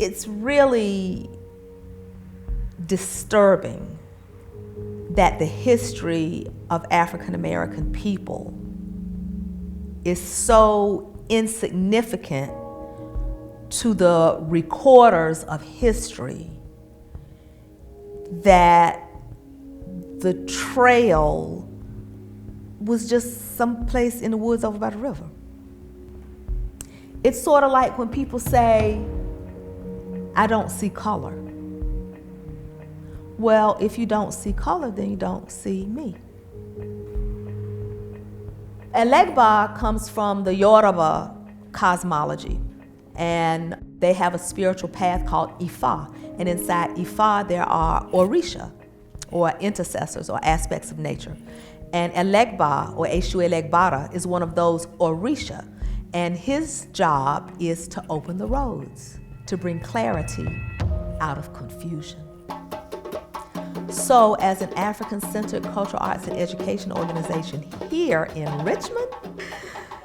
It's really disturbing that the history of African American people is so insignificant to the recorders of history that the trail was just someplace in the woods over by the river. It's sort of like when people say, I don't see color. Well, if you don't see color, then you don't see me. Elegba comes from the Yoruba cosmology, and they have a spiritual path called Ifa. And inside Ifa, there are Orisha, or intercessors, or aspects of nature. And Elegba, or Eshu Elegbara, is one of those Orisha. And his job is to open the roads, to bring clarity out of confusion. So as an African-centered cultural arts and education organization here in Richmond,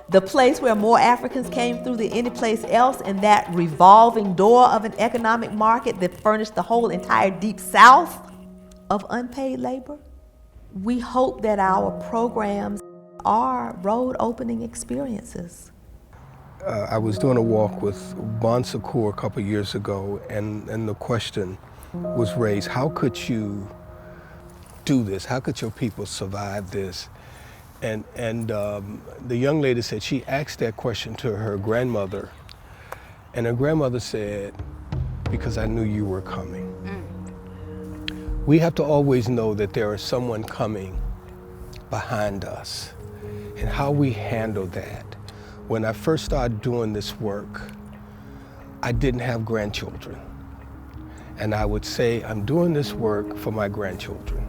the place where more Africans came through than any place else, and that revolving door of an economic market that furnished the whole entire deep South of unpaid labor, we hope that our programs are road opening experiences. I was doing a walk with Bon Secours a couple years ago, and the question was raised, how could you do this? How could your people survive this? And the young lady said she asked that question to her grandmother, and her grandmother said, because I knew you were coming. We have to always know that there is someone coming behind us, and how we handle that. When I first started doing this work, I didn't have grandchildren. And I would say, I'm doing this work for my grandchildren.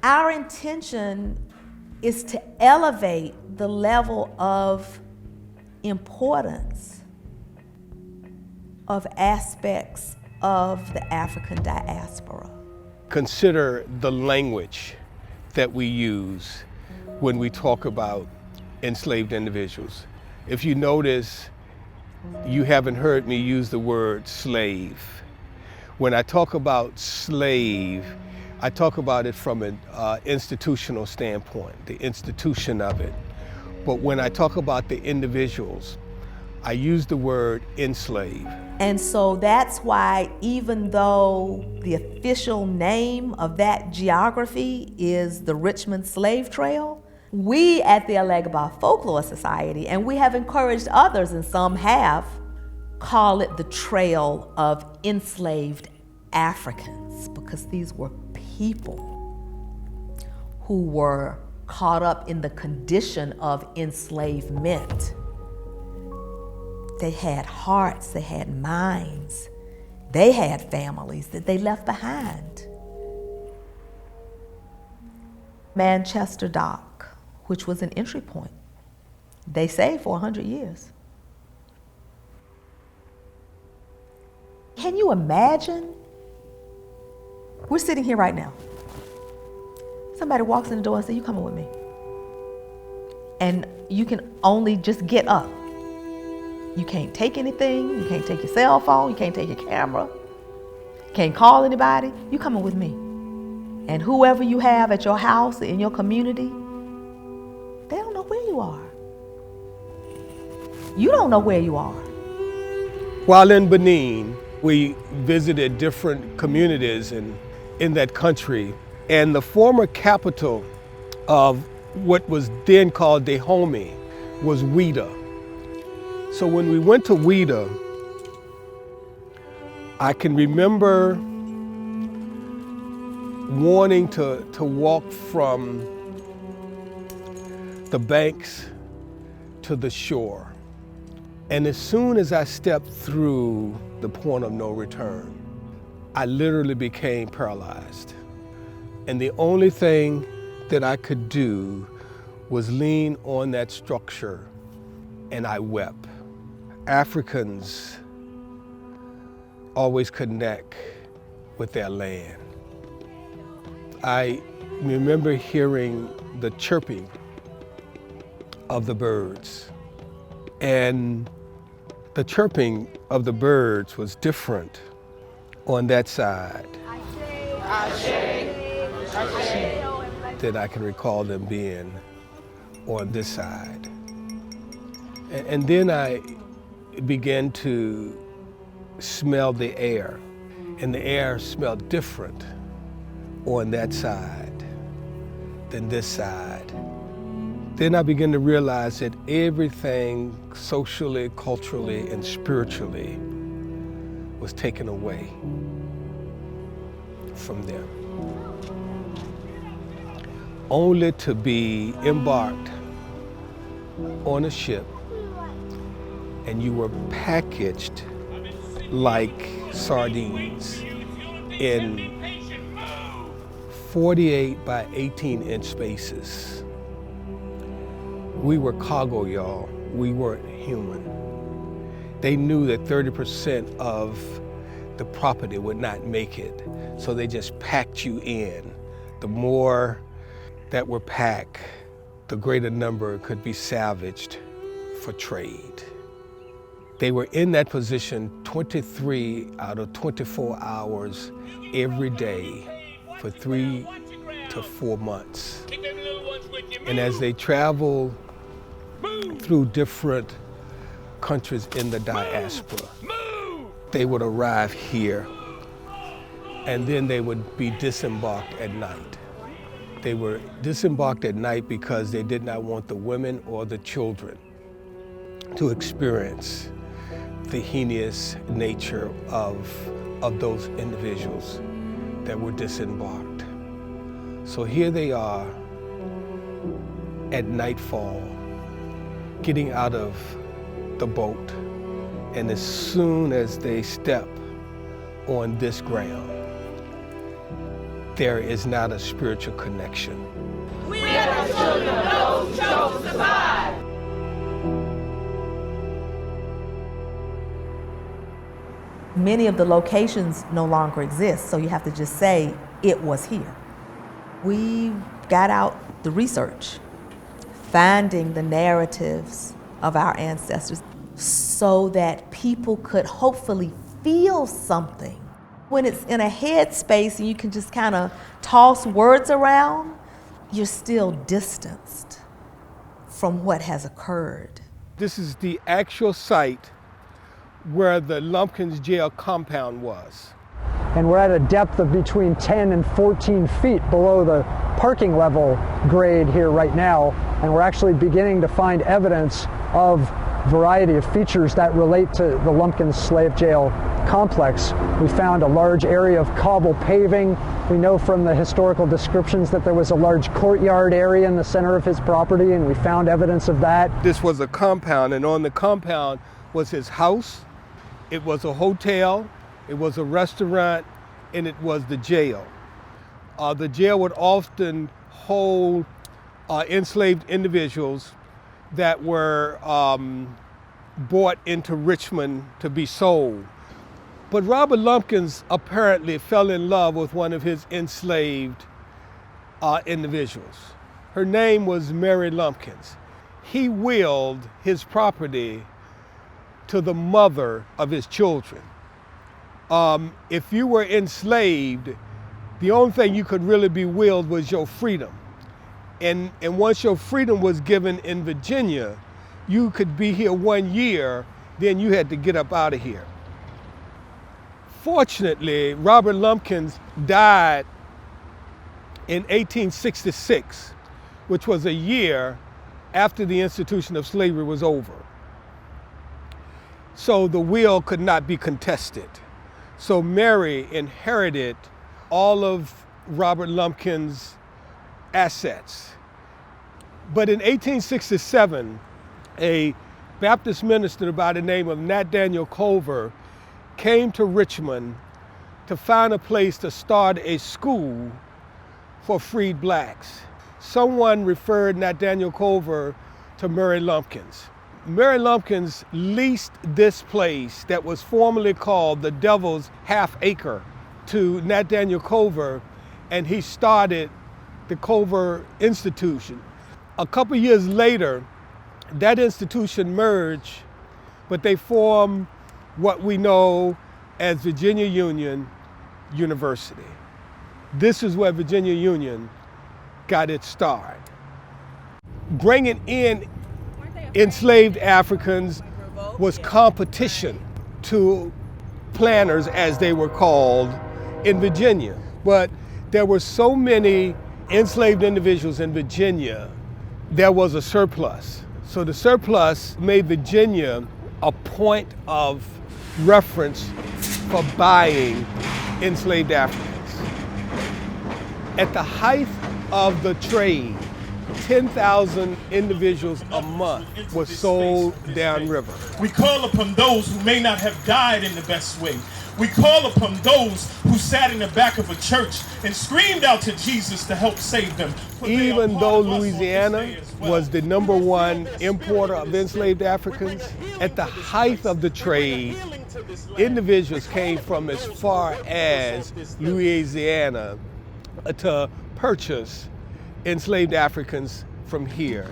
Our intention is to elevate the level of importance of aspects of the African diaspora. Consider the language that we use when we talk about enslaved individuals. If you notice, you haven't heard me use the word slave. When I talk about slave, I talk about it from an institutional standpoint, the institution of it. But when I talk about the individuals, I use the word enslaved. And so that's why, even though the official name of that geography is the Richmond Slave Trail, we at the Elegba Folklore Society, and we have encouraged others, and some have, call it the Trail of Enslaved Africans, because these were people who were caught up in the condition of enslavement. They had hearts, they had minds, they had families that they left behind. Manchester Dock, which was an entry point, they say for 100 years. Can you imagine? We're sitting here right now. Somebody walks in the door and says, you coming with me. And you can only just get up. You can't take anything, you can't take your cell phone, you can't take your camera, you can't call anybody, you coming with me. And whoever you have at your house, in your community, they don't know where you are. You don't know where you are. While in Benin, we visited different communities in that country, and the former capital of what was then called Dahomey was Ouidah. So when we went to Ouidah, I can remember wanting to walk from the banks to the shore. And as soon as I stepped through the point of no return, I literally became paralyzed. And the only thing that I could do was lean on that structure, and I wept. Africans always connect with their land. I remember hearing the chirping of the birds and The chirping of the birds was different on that side than I can recall them being on this side. And then I began to smell the air, and the air smelled different on that side than this side. Then I began to realize that everything socially, culturally, and spiritually was taken away from them, only to be embarked on a ship, and you were packaged like sardines in 48 by 18-inch spaces. We were cargo, y'all. We weren't human. They knew that 30% of the property would not make it, so they just packed you in. The more that were packed, the greater number could be salvaged for trade. They were in that position 23 out of 24 hours every day for 3 to 4 months. And as they traveled through different countries in the diaspora, they would arrive here, and then they would be disembarked at night. They were disembarked at night because they did not want the women or the children to experience the heinous nature of those individuals that were disembarked. So here they are at nightfall, getting out of the boat, and as soon as they step on this ground, there is not a spiritual connection. We are the children of those who chose to survive. Many of the locations no longer exist, so you have to just say it was here. We got out the research, finding the narratives of our ancestors so that people could hopefully feel something. When it's in a head space and you can just kind of toss words around, you're still distanced from what has occurred. This is the actual site where the Lumpkins jail compound was. And we're at a depth of between 10 and 14 feet below the parking level grade here right now, and we're actually beginning to find evidence of a variety of features that relate to the Lumpkins slave jail complex. We found a large area of cobble paving. We know from the historical descriptions that there was a large courtyard area in the center of his property, and we found evidence of that. This was a compound, and on the compound was his house, it was a hotel, it was a restaurant, and it was the jail. The jail would often hold enslaved individuals that were brought into Richmond to be sold. But Robert Lumpkins apparently fell in love with one of his enslaved individuals. Her name was Mary Lumpkins. He willed his property to the mother of his children. If you were enslaved, the only thing you could really be willed was your freedom. And once your freedom was given in Virginia, you could be here 1 year, then you had to get up out of here. Fortunately, Robert Lumpkins died in 1866, which was a year after the institution of slavery was over. So the will could not be contested. So Mary inherited all of Robert Lumpkins' assets. But in 1867, a Baptist minister by the name of Nathaniel Culver came to Richmond to find a place to start a school for freed blacks. Someone referred Nathaniel Culver to Mary Lumpkins. Mary Lumpkins leased this place that was formerly called the Devil's Half Acre to Nathaniel Culver, and he started the Culver Institution. A couple years later, that institution merged but they formed what we know as Virginia Union University. This is where Virginia Union got its start. Bringing in enslaved Africans was competition to planters, as they were called, in Virginia. But there were so many enslaved individuals in Virginia, there was a surplus. So the surplus made Virginia a point of reference for buying enslaved Africans. At the height of the trade, 10,000 individuals a month was sold downriver. We call upon those who may not have died in the best way. We call upon those who sat in the back of a church and screamed out to Jesus to help save them. Even though Louisiana was the #1 importer of enslaved Africans, at the height of the trade, individuals came from as far as Louisiana to purchase enslaved Africans from here.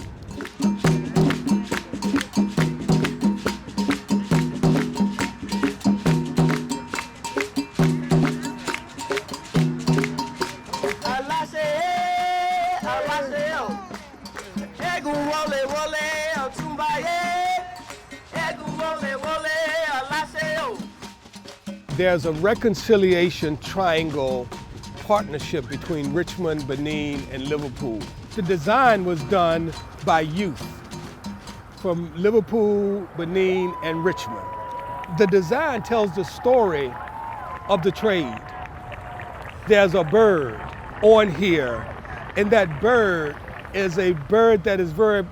There's a reconciliation triangle partnership between Richmond, Benin, and Liverpool. The design was done by youth from Liverpool, Benin, and Richmond. The design tells the story of the trade. There's a bird on here, and that bird is a bird that is very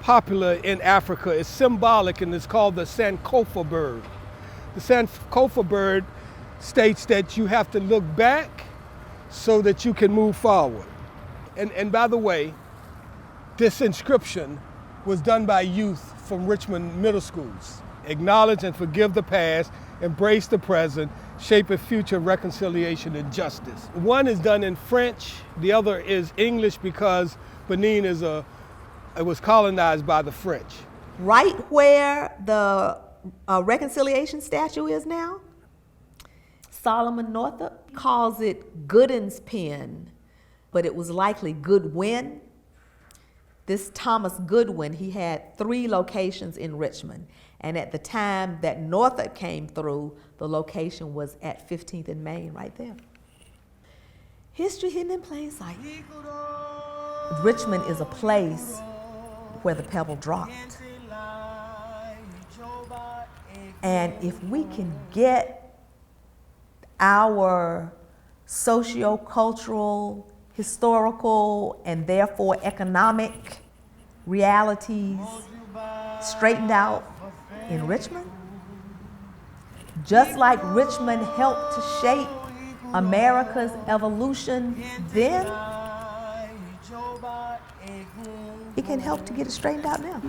popular in Africa. It's symbolic, and it's called the Sankofa bird. The Sankofa bird states that you have to look back so that you can move forward. And by the way, this inscription was done by youth from Richmond middle schools. Acknowledge and forgive the past, embrace the present, shape a future of reconciliation and justice. One is done in French, the other is English because Benin it was colonized by the French. Right where the reconciliation statue is now, Solomon Northup calls it Goodin's pen, but it was likely Goodwin. This Thomas Goodwin, he had 3 locations in Richmond. And at the time that Northup came through, the location was at 15th and Main, right there. History hidden in plain sight. Richmond is a place where the pebble dropped. And if we can get our socio-cultural, historical, and therefore economic realities straightened out in Richmond, just like Richmond helped to shape America's evolution then, it can help to get it straightened out now.